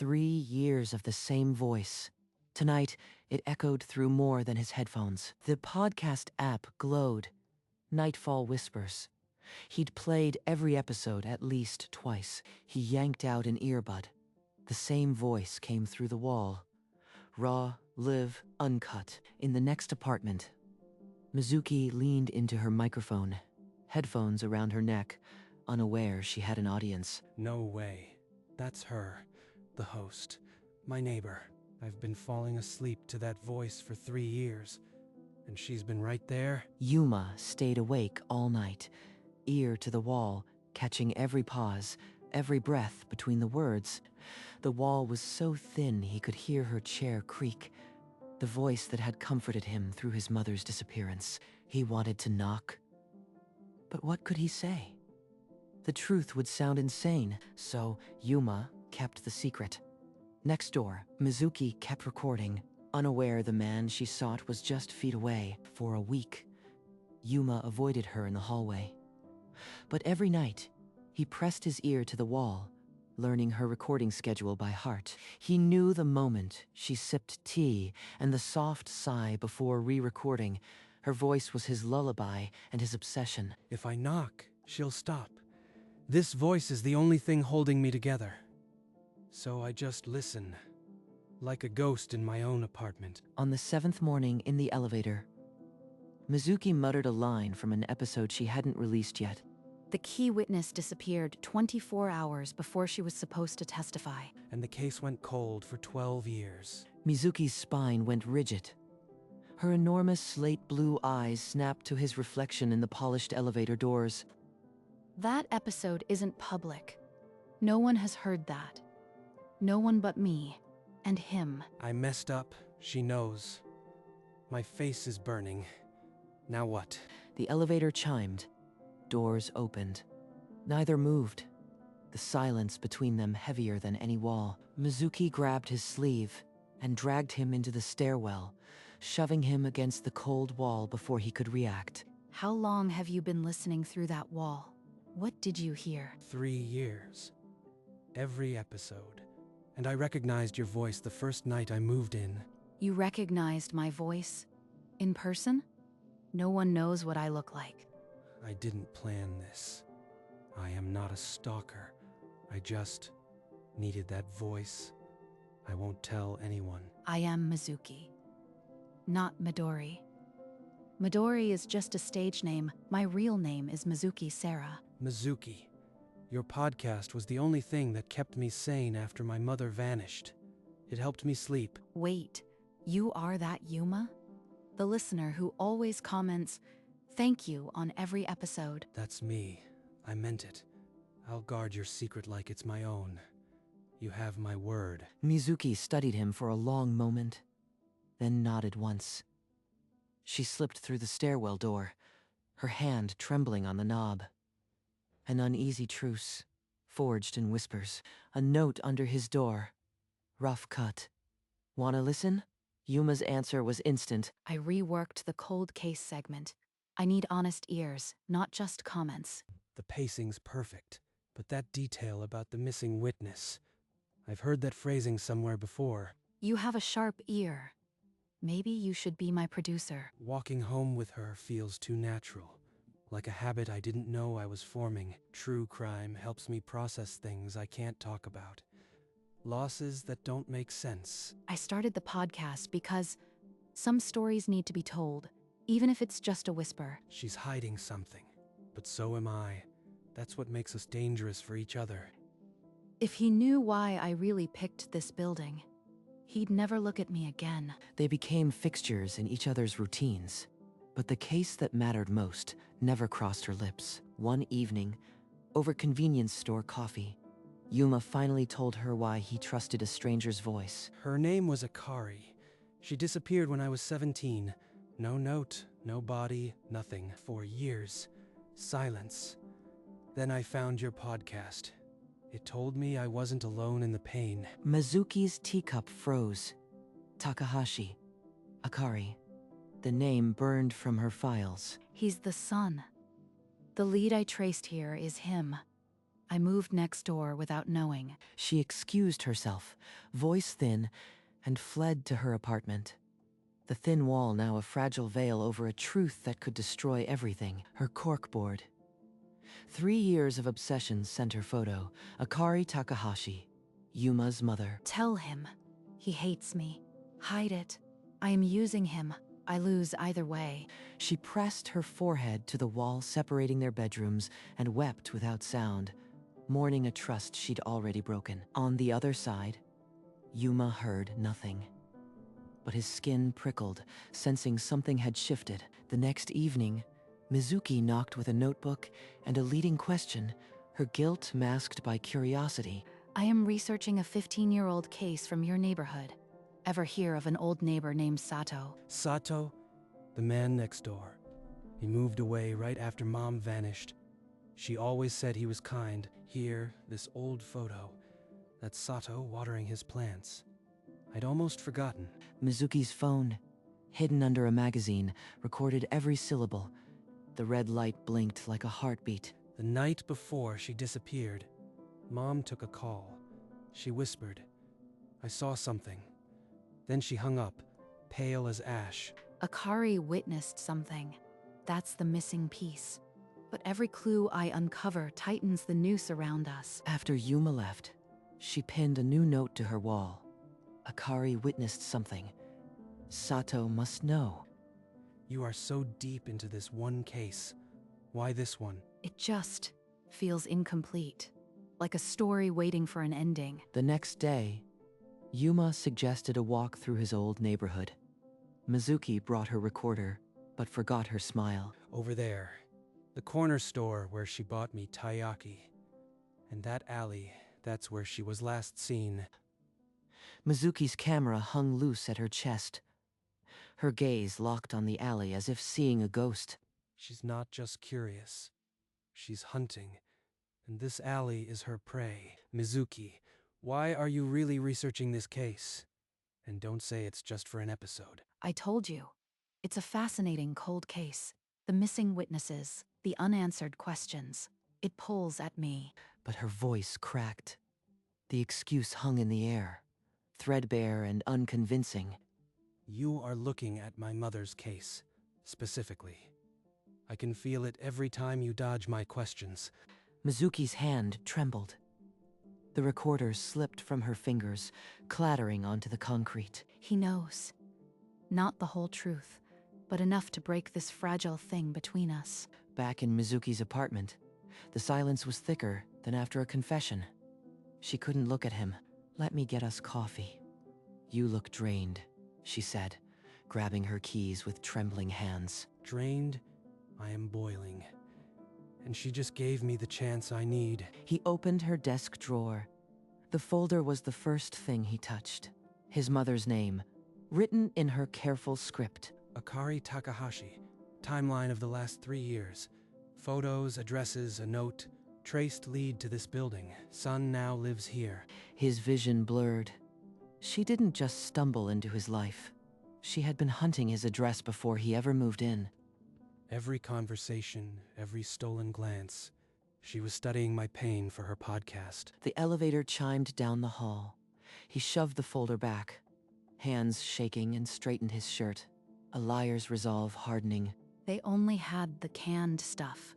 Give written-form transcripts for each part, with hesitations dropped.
3 years of the same voice. Tonight, it echoed through more than his headphones. The podcast app glowed. Nightfall Whispers. He'd played every episode at least twice. He yanked out an earbud. The same voice came through the wall. Raw, live, uncut. In the next apartment, Mizuki leaned into her microphone, headphones around her neck, unaware she had an audience. No way. That's her, the host, my neighbor. I've been falling asleep to that voice for 3 years, and she's been right there. Yuma stayed awake all night, ear to the wall, catching every pause, every breath between the words. The wall was so thin he could hear her chair creak, the voice that had comforted him through his mother's disappearance. He wanted to knock, but what could he say? The truth would sound insane, so Yuma kept the secret. Next door, Mizuki kept recording, unaware the man she sought was just feet away. For a week, Yuma avoided her in the hallway. But every night, he pressed his ear to the wall, learning her recording schedule by heart. He knew the moment she sipped tea and the soft sigh before re-recording. Her voice was his lullaby and his obsession. If I knock, she'll stop. This voice is the only thing holding me together. So I just listen, like a ghost in my own apartment. On the 7th morning in the elevator, Mizuki muttered a line from an episode she hadn't released yet. The key witness disappeared 24 hours before she was supposed to testify. And the case went cold for 12 years. Mizuki's spine went rigid. Her enormous slate blue eyes snapped to his reflection in the polished elevator doors. That episode isn't public. No one has heard that. No one but me and him. I messed up, she knows. My face is burning. Now what? The elevator chimed. Doors opened. Neither moved. The silence between them heavier than any wall. Mizuki grabbed his sleeve and dragged him into the stairwell, shoving him against the cold wall before he could react. How long have you been listening through that wall? What did you hear? 3 years. Every episode. And I recognized your voice the first night I moved in. You recognized my voice? In person? No one knows what I look like. I didn't plan this. I am not a stalker. I just needed that voice. I won't tell anyone. I am Mizuki, not Midori. Midori is just a stage name. My real name is Mizuki Sarah. Mizuki, your podcast was the only thing that kept me sane after my mother vanished. It helped me sleep. Wait, you are that Yuma? The listener who always comments, "Thank you," on every episode. That's me. I meant it. I'll guard your secret like it's my own. You have my word. Mizuki studied him for a long moment, then nodded once. She slipped through the stairwell door, her hand trembling on the knob. An uneasy truce, forged in whispers. A note under his door. Rough cut. Wanna listen? Yuma's answer was instant. I reworked the cold case segment. I need honest ears, not just comments. The pacing's perfect, but that detail about the missing witness. I've heard that phrasing somewhere before. You have a sharp ear. Maybe you should be my producer. Walking home with her feels too natural. Like a habit I didn't know I was forming. True crime helps me process things I can't talk about. Losses that don't make sense. I started the podcast because some stories need to be told, even if it's just a whisper. She's hiding something, but so am I. That's what makes us dangerous for each other. If he knew why I really picked this building, he'd never look at me again. They became fixtures in each other's routines. But the case that mattered most never crossed her lips. One evening, over convenience store coffee, Yuma finally told her why he trusted a stranger's voice. Her name was Akari. She disappeared when I was 17. No note, no body, nothing. For years. Silence. Then I found your podcast. It told me I wasn't alone in the pain. Mizuki's teacup froze. Takahashi. Akari. The name burned from her files. He's the son. The lead I traced here is him. I moved next door without knowing. She excused herself, voice thin, and fled to her apartment. The thin wall now a fragile veil over a truth that could destroy everything, her corkboard. 3 years of obsession sent her photo, Akari Takahashi, Yuma's mother. Tell him. He hates me. Hide it. I am using him. I lose either way. She pressed her forehead to the wall separating their bedrooms and wept without sound, mourning a trust she'd already broken. On the other side, Yuma heard nothing. But his skin prickled, sensing something had shifted. The next evening, Mizuki knocked with a notebook and a leading question, her guilt masked by curiosity. I am researching a 15-year-old case from your neighborhood. Ever hear of an old neighbor named Sato? Sato, the man next door. He moved away right after Mom vanished. She always said he was kind. Here, this old photo. That's Sato watering his plants. I'd almost forgotten. Mizuki's phone, hidden under a magazine, recorded every syllable. The red light blinked like a heartbeat. The night before she disappeared, Mom took a call. She whispered, "I saw something." Then she hung up, pale as ash. Akari witnessed something. That's the missing piece. But every clue I uncover tightens the noose around us. After Yuma left, she pinned a new note to her wall. Akari witnessed something. Sato must know. You are so deep into this one case. Why this one? It just feels incomplete. Like a story waiting for an ending. The next day, Yuma suggested a walk through his old neighborhood. Mizuki brought her recorder, but forgot her smile. Over there. The corner store where she bought me taiyaki. And that alley, that's where she was last seen. Mizuki's camera hung loose at her chest. Her gaze locked on the alley as if seeing a ghost. She's not just curious. She's hunting. And this alley is her prey. Mizuki, why are you really researching this case? And don't say it's just for an episode. I told you. It's a fascinating cold case. The missing witnesses, the unanswered questions. It pulls at me. But her voice cracked. The excuse hung in the air, threadbare and unconvincing. You are looking at my mother's case, specifically. I can feel it every time you dodge my questions. Mizuki's hand trembled. The recorder slipped from her fingers, clattering onto the concrete. He knows. Not the whole truth, but enough to break this fragile thing between us. Back in Mizuki's apartment, the silence was thicker than after a confession. She couldn't look at him. "Let me get us coffee." "You look drained," she said, grabbing her keys with trembling hands. Drained, I am boiling. And she just gave me the chance I need. He opened her desk drawer. The folder was the first thing he touched. His mother's name, written in her careful script. Akari Takahashi. Timeline of the last 3 years. Photos, addresses, a note. Traced lead to this building. Son now lives here. His vision blurred. She didn't just stumble into his life. She had been hunting his address before he ever moved in. Every conversation, every stolen glance. She was studying my pain for her podcast. The elevator chimed down the hall. He shoved the folder back, hands shaking, and straightened his shirt, a liar's resolve hardening. They only had the canned stuff.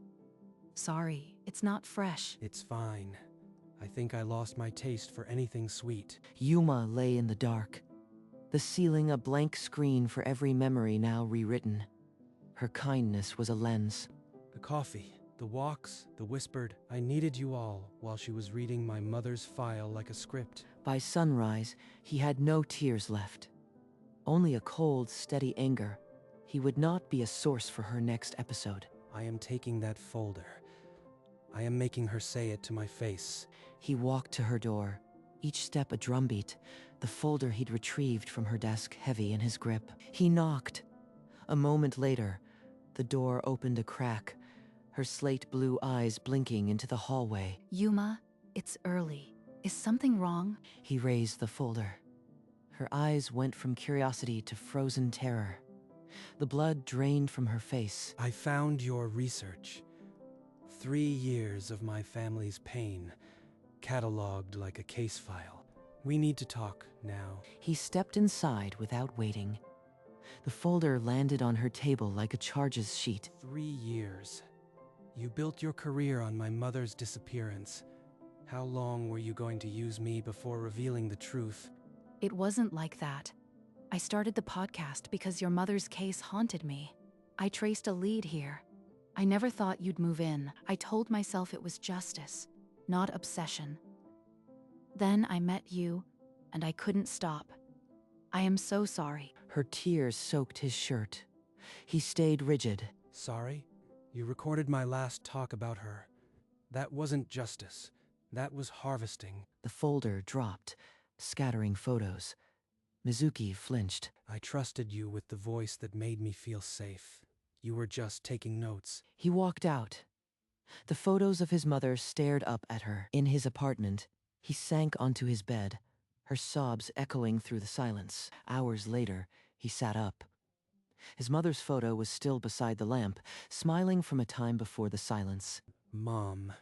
Sorry, it's not fresh. It's fine. I think I lost my taste for anything sweet. Yuma lay in the dark, the ceiling a blank screen for every memory now rewritten. Her kindness was a lens. The coffee, the walks, the whispered, I needed you all, while she was reading my mother's file like a script. By sunrise, he had no tears left. Only a cold, steady anger. He would not be a source for her next episode. I am taking that folder. I am making her say it to my face. He walked to her door, each step a drumbeat, the folder he'd retrieved from her desk heavy in his grip. He knocked. A moment later, the door opened a crack, her slate blue eyes blinking into the hallway. Yuma, it's early. Is something wrong? He raised the folder. Her eyes went from curiosity to frozen terror. The blood drained from her face. I found your research. 3 years of my family's pain, cataloged like a case file. We need to talk now. He stepped inside without waiting. The folder landed on her table like a charges sheet. 3 years. You built your career on my mother's disappearance. How long were you going to use me before revealing the truth? It wasn't like that. I started the podcast because your mother's case haunted me. I traced a lead here. I never thought you'd move in. I told myself it was justice, not obsession. Then I met you, and I couldn't stop. I am so sorry. Her tears soaked his shirt. He stayed rigid. Sorry? You recorded my last talk about her. That wasn't justice. That was harvesting. The folder dropped, scattering photos. Mizuki flinched. I trusted you with the voice that made me feel safe. You were just taking notes. He walked out. The photos of his mother stared up at her. In his apartment, he sank onto his bed, her sobs echoing through the silence. Hours later, he sat up. His mother's photo was still beside the lamp, smiling from a time before the silence. Mom,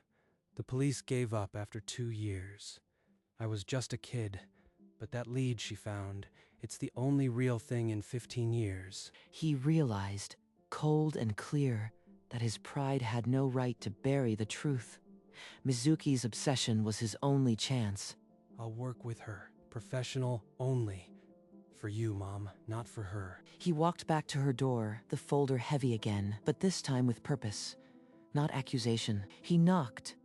the police gave up after 2 years. I was just a kid, but that lead she found, it's the only real thing in 15 years. He realized, cold and clear, that his pride had no right to bury the truth. Mizuki's obsession was his only chance. I'll work with her, professional only. For you, Mom, not for her. He walked back to her door, the folder heavy again, but this time with purpose, not accusation. He knocked.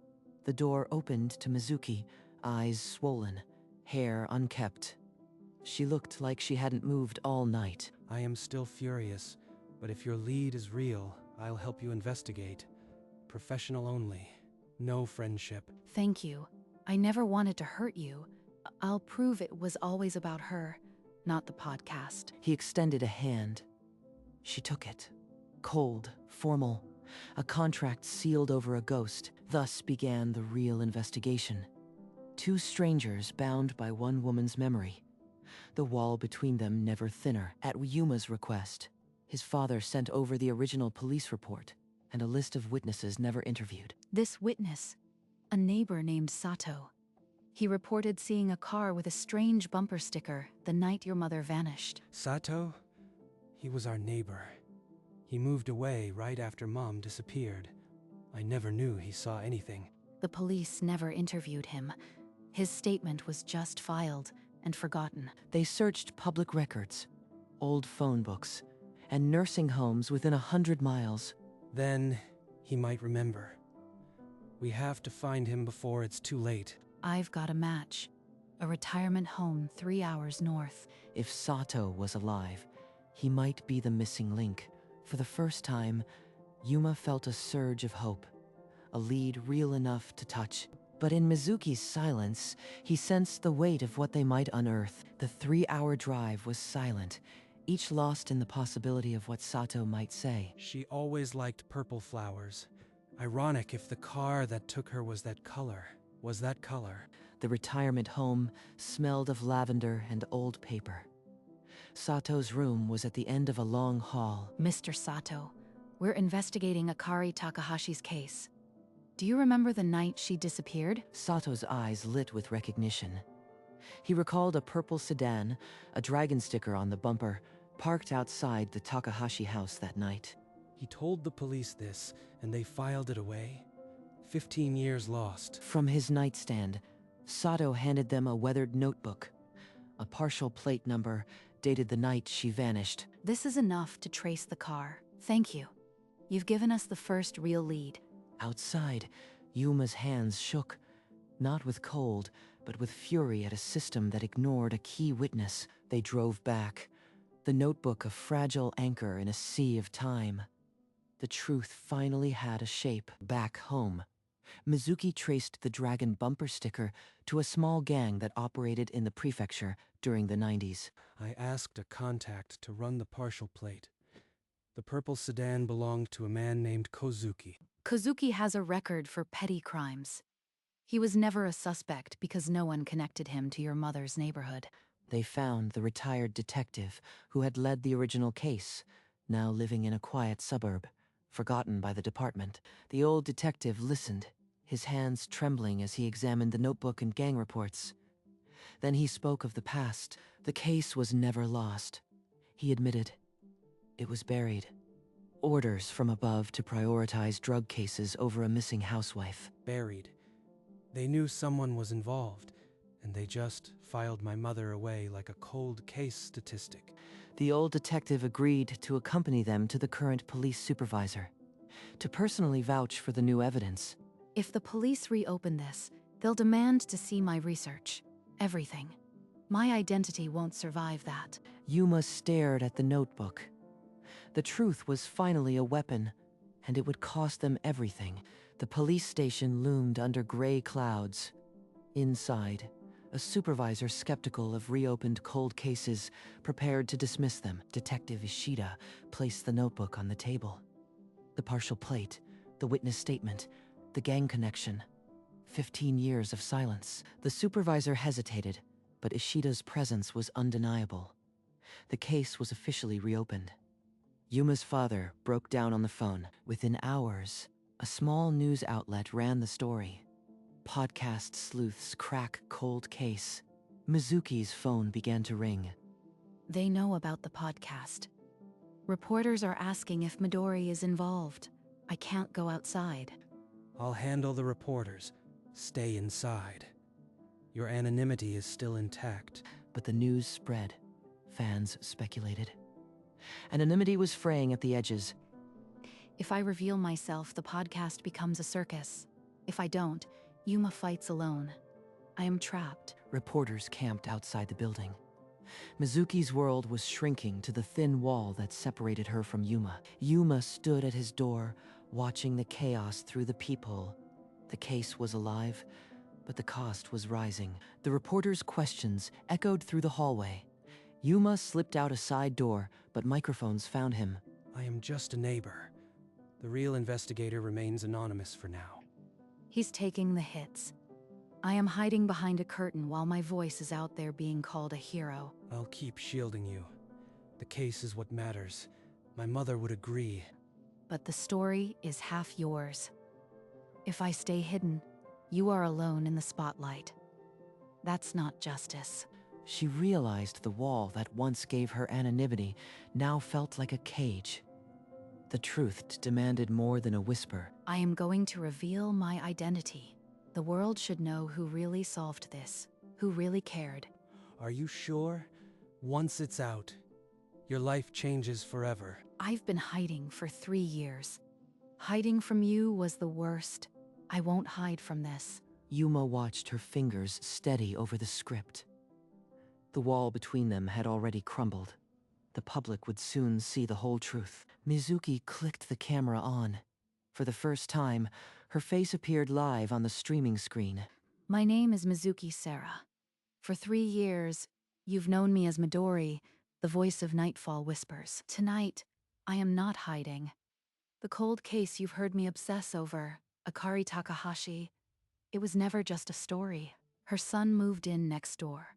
The door opened to Mizuki, eyes swollen, hair unkempt. She looked like she hadn't moved all night. I am still furious, but if your lead is real, I'll help you investigate. Professional only. No friendship. Thank you. I never wanted to hurt you. I'll prove it was always about her, not the podcast. He extended a hand. She took it. Cold, formal, a contract sealed over a ghost. Thus began the real investigation. 2 strangers bound by one woman's memory. The wall between them never thinner. At Yuma's request, his father sent over the original police report and a list of witnesses never interviewed. This witness, a neighbor named Sato. He reported seeing a car with a strange bumper sticker the night your mother vanished. Sato? He was our neighbor. He moved away right after Mom disappeared. I never knew he saw anything. The police never interviewed him. His statement was just filed and forgotten. They searched public records, old phone books, and nursing homes within 100 miles. Then he might remember. We have to find him before it's too late. I've got a match. A retirement home 3 hours north. If Sato was alive, he might be the missing link. For the first time, Yuma felt a surge of hope, a lead real enough to touch. But in Mizuki's silence, he sensed the weight of what they might unearth. The 3-hour drive was silent, each lost in the possibility of what Sato might say. She always liked purple flowers. Ironic if the car that took her was that color. The retirement home smelled of lavender and old paper. Sato's room was at the end of a long hall. Mr. Sato, we're investigating Akari Takahashi's case. Do you remember the night she disappeared? Sato's eyes lit with recognition. He recalled a purple sedan, a dragon sticker on the bumper, parked outside the Takahashi house that night. He told the police this, and they filed it away. 15 years lost. From his nightstand, Sato handed them a weathered notebook, a partial plate number dated the night she vanished. This is enough to trace the car. Thank you. You've given us the first real lead. Outside, Yuma's hands shook, not with cold, but with fury at a system that ignored a key witness. They drove back, the notebook a fragile anchor in a sea of time. The truth finally had a shape. Back home, Mizuki traced the dragon bumper sticker to a small gang that operated in the prefecture during the 90s. I asked a contact to run the partial plate. The purple sedan belonged to a man named Kozuki. Kozuki has a record for petty crimes. He was never a suspect because no one connected him to your mother's neighborhood. They found the retired detective who had led the original case, now living in a quiet suburb, forgotten by the department. The old detective listened, his hands trembling as he examined the notebook and gang reports. Then he spoke of the past. The case was never lost. He admitted, it was buried. Orders from above to prioritize drug cases over a missing housewife. Buried. They knew someone was involved, and they just filed my mother away like a cold case statistic. The old detective agreed to accompany them to the current police supervisor, to personally vouch for the new evidence. If the police reopen this, they'll demand to see my research. Everything. My identity won't survive that. Yuma stared at the notebook. The truth was finally a weapon, and it would cost them everything. The police station loomed under gray clouds. Inside, a supervisor skeptical of reopened cold cases, prepared to dismiss them. Detective Ishida placed the notebook on the table. The partial plate, the witness statement, the gang connection. 15 years of silence. The supervisor hesitated, but Ishida's presence was undeniable. The case was officially reopened. Yuma's father broke down on the phone. Within hours, a small news outlet ran the story. Podcast sleuths crack cold case. Mizuki's phone began to ring. They know about the podcast. Reporters are asking if Midori is involved. I can't go outside. I'll handle the reporters. Stay inside. Your anonymity is still intact. But the news spread. Fans speculated. Anonymity was fraying at the edges. If I reveal myself, the podcast becomes a circus. If I don't, Yuma fights alone. I am trapped. Reporters camped outside the building. Mizuki's world was shrinking to the thin wall that separated her from Yuma. Yuma stood at his door, watching the chaos through the peephole. The case was alive, but the cost was rising. The reporters' questions echoed through the hallway. Yuma slipped out a side door, but microphones found him. I am just a neighbor. The real investigator remains anonymous for now. He's taking the hits. I am hiding behind a curtain while my voice is out there being called a hero. I'll keep shielding you. The case is what matters. My mother would agree. But the story is half yours. If I stay hidden, you are alone in the spotlight. That's not justice. She realized the wall that once gave her anonymity now felt like a cage. The truth demanded more than a whisper. I am going to reveal my identity. The world should know who really solved this, who really cared. Are you sure? Once it's out, your life changes forever. I've been hiding for 3 years. Hiding from you was the worst. I won't hide from this. Yuma watched her fingers steady over the script. The wall between them had already crumbled. The public would soon see the whole truth. Mizuki clicked the camera on. For the first time, her face appeared live on the streaming screen. My name is Mizuki Sera. For 3 years, you've known me as Midori, the voice of Nightfall Whispers. Tonight, I am not hiding. The cold case you've heard me obsess over, Akari Takahashi, it was never just a story. Her son moved in next door.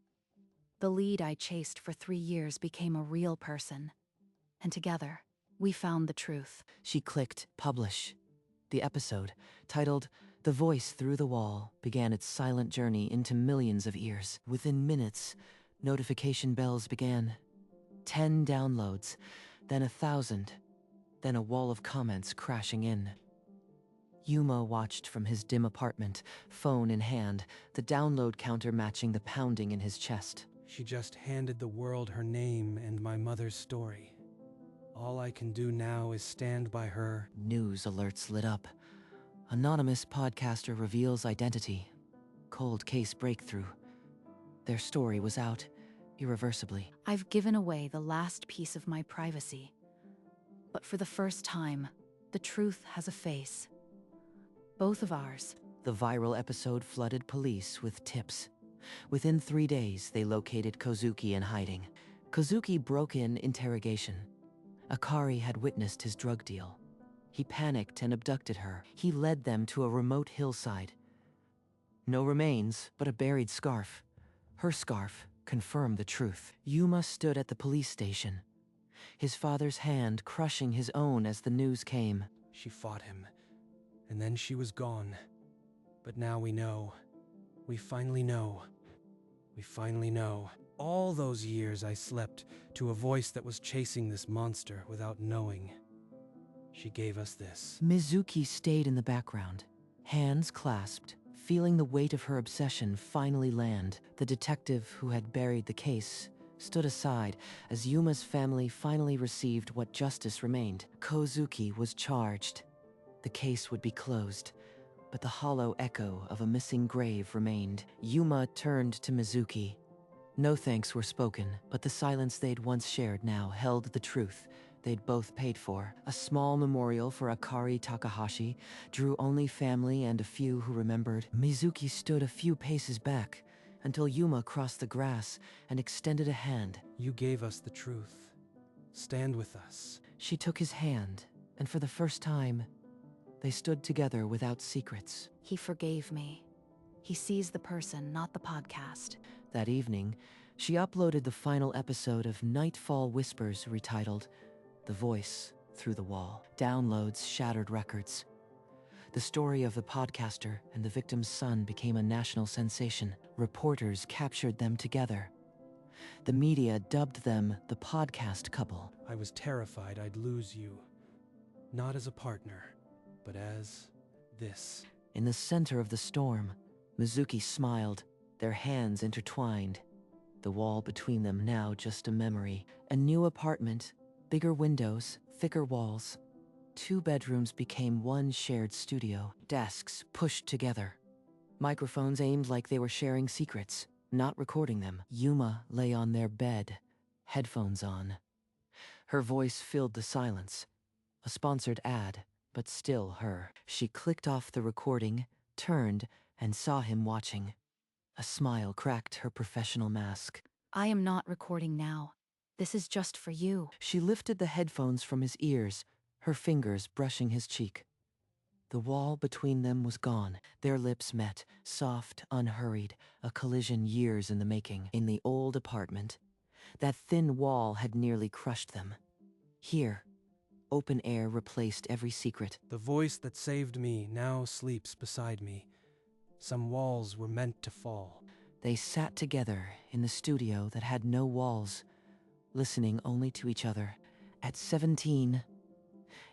The lead I chased for 3 years became a real person. And together, we found the truth. She clicked publish. The episode, titled The Voice Through the Wall, began its silent journey into millions of ears. Within minutes, notification bells began. 10 downloads, then 1,000, then a wall of comments crashing in. Yuma watched from his dim apartment, phone in hand, the download counter matching the pounding in his chest. She just handed the world her name and my mother's story. All I can do now is stand by her. News alerts lit up. Anonymous podcaster reveals identity. Cold case breakthrough. Their story was out, irreversibly. I've given away the last piece of my privacy. But for the first time, the truth has a face. Both of ours. The viral episode flooded police with tips. Within 3 days, they located Kozuki in hiding. Kozuki broke in interrogation. Akari had witnessed his drug deal. He panicked and abducted her. He led them to a remote hillside. No remains, but a buried scarf. Her scarf confirmed the truth. Yuma stood at the police station, his father's hand crushing his own as the news came. She fought him, and then she was gone. But now we know. We finally know. We finally know. All those years I slept to a voice that was chasing this monster without knowing. She gave us this. Mizuki stayed in the background, hands clasped, feeling the weight of her obsession finally land. The detective who had buried the case stood aside as Yuma's family finally received what justice remained. Kozuki was charged. The case would be closed, but the hollow echo of a missing grave remained. Yuma turned to Mizuki. No thanks were spoken, but the silence they'd once shared now held the truth they'd both paid for. A small memorial for Akari Takahashi drew only family and a few who remembered. Mizuki stood a few paces back until Yuma crossed the grass and extended a hand. You gave us the truth. Stand with us. She took his hand, and for the first time, they stood together without secrets. He forgave me. He sees the person, not the podcast. That evening, she uploaded the final episode of Nightfall Whispers, retitled The Voice Through the Wall. Downloads shattered records. The story of the podcaster and the victim's son became a national sensation. Reporters captured them together. The media dubbed them the podcast couple. I was terrified I'd lose you. Not as a partner, but as this. In the center of the storm, Mizuki smiled, their hands intertwined. The wall between them now just a memory. A new apartment, bigger windows, thicker walls. 2 bedrooms became one shared studio. Desks pushed together. Microphones aimed like they were sharing secrets, not recording them. Yuma lay on their bed, headphones on. Her voice filled the silence. A sponsored ad, but still her. She clicked off the recording, turned, and saw him watching. A smile cracked her professional mask. I am not recording now. This is just for you. She lifted the headphones from his ears, her fingers brushing his cheek. The wall between them was gone. Their lips met, soft, unhurried, a collision years in the making. In the old apartment, that thin wall had nearly crushed them. Here, open air replaced every secret. The voice that saved me now sleeps beside me. Some walls were meant to fall. They sat together in the studio that had no walls, listening only to each other. At 17,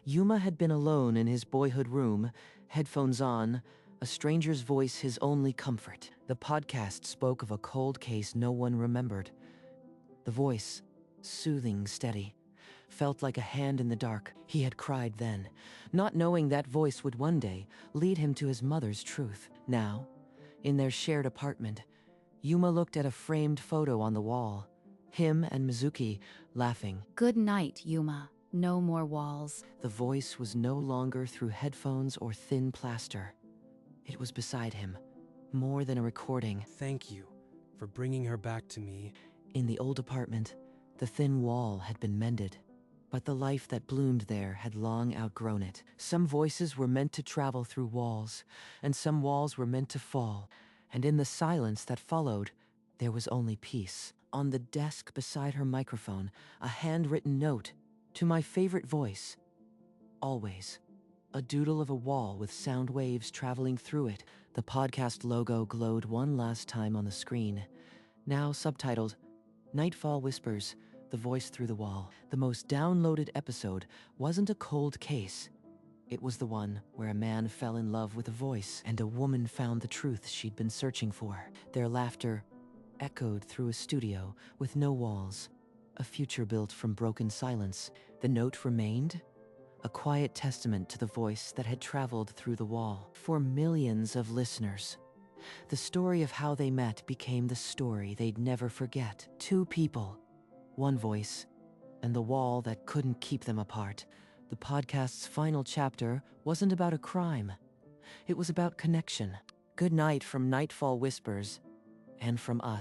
Yuma had been alone in his boyhood room, headphones on, a stranger's voice his only comfort. The podcast spoke of a cold case no one remembered. The voice, soothing, steady, felt like a hand in the dark. He had cried then, not knowing that voice would one day lead him to his mother's truth. Now, in their shared apartment, Yuma looked at a framed photo on the wall. Him and Mizuki, laughing. Good night, Yuma. No more walls. The voice was no longer through headphones or thin plaster. It was beside him, more than a recording. Thank you for bringing her back to me. In the old apartment, the thin wall had been mended, but the life that bloomed there had long outgrown it. Some voices were meant to travel through walls, and some walls were meant to fall. And in the silence that followed, there was only peace. On the desk beside her microphone, a handwritten note, to my favorite voice. Always. A doodle of a wall with sound waves traveling through it. The podcast logo glowed one last time on the screen. Now subtitled, Nightfall Whispers, The Voice Through the Wall. The most downloaded episode wasn't a cold case. It was the one where a man fell in love with a voice and a woman found the truth she'd been searching for. Their laughter echoed through a studio with no walls, a future built from broken silence. The note remained, a quiet testament to the voice that had traveled through the wall. For millions of listeners, the story of how they met became the story they'd never forget. 2 people, 1 voice, and the wall that couldn't keep them apart. The podcast's final chapter wasn't about a crime. It was about connection. Good night from Nightfall Whispers, and from us.